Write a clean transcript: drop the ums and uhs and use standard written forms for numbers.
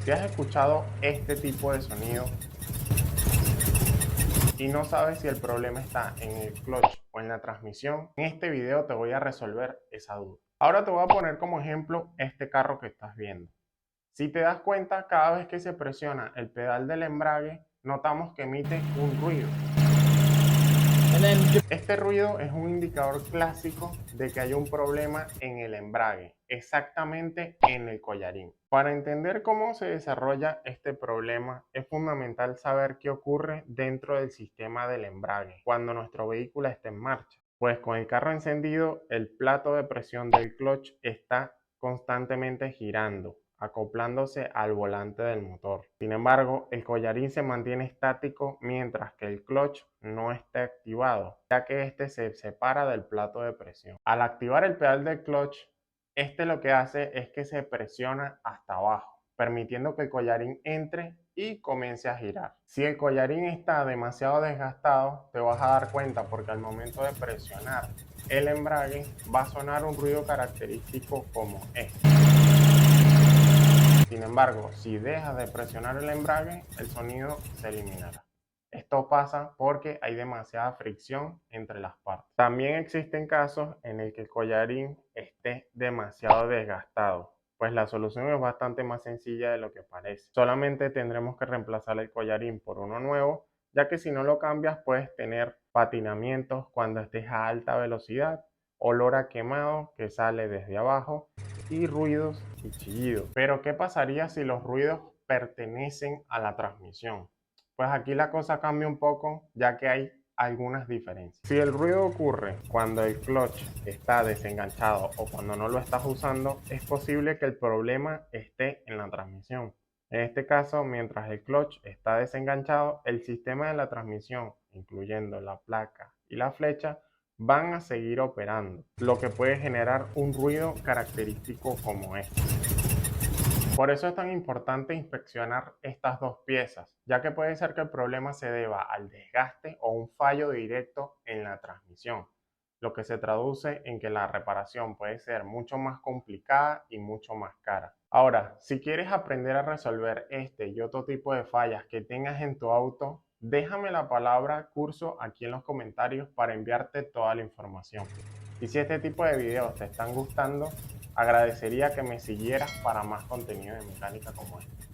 Si has escuchado este tipo de sonido y no sabes si el problema está en el clutch o en la transmisión, en este video te voy a resolver esa duda. Ahora te voy a poner como ejemplo este carro que estás viendo. Si te das cuenta, cada vez que se presiona el pedal del embrague, notamos que emite un ruido. Este ruido es un indicador clásico de que hay un problema en el embrague, exactamente en el collarín. Para entender cómo se desarrolla este problema, es fundamental saber qué ocurre dentro del sistema del embrague cuando nuestro vehículo está en marcha. Pues con el carro encendido, el plato de presión del clutch está constantemente girando, acoplándose al volante del motor. Sin embargo, el collarín se mantiene estático mientras que el clutch no esté activado, ya que este se separa del plato de presión. Al activar el pedal del clutch, este lo que hace es que se presiona hasta abajo, permitiendo que el collarín entre y comience a girar. Si el collarín está demasiado desgastado, te vas a dar cuenta porque al momento de presionar el embrague va a sonar un ruido característico como este. Sin embargo, si dejas de presionar el embrague, el sonido se eliminará. Esto pasa porque hay demasiada fricción entre las partes. También existen casos en el que el collarín esté demasiado desgastado, pues la solución es bastante más sencilla de lo que parece. Solamente tendremos que reemplazar el collarín por uno nuevo, ya que si no lo cambias puedes tener patinamientos cuando estés a alta velocidad, olor a quemado que sale desde abajo y ruidos y chillidos. Pero ¿qué pasaría si los ruidos pertenecen a la transmisión? Pues aquí la cosa cambia un poco, ya que hay algunas diferencias. Si el ruido ocurre cuando el clutch está desenganchado o cuando no lo estás usando, es posible que el problema esté en la transmisión. En este caso, mientras el clutch está desenganchado, el sistema de la transmisión, incluyendo la placa y la flecha, van a seguir operando, lo que puede generar un ruido característico como este. Por eso es tan importante inspeccionar estas dos piezas, ya que puede ser que el problema se deba al desgaste o un fallo directo en la transmisión, lo que se traduce en que la reparación puede ser mucho más complicada y mucho más cara. Ahora, si quieres aprender a resolver este y otro tipo de fallas que tengas en tu auto, déjame la palabra curso aquí en los comentarios para enviarte toda la información. Y si este tipo de videos te están gustando, agradecería que me siguieras para más contenido de mecánica como este.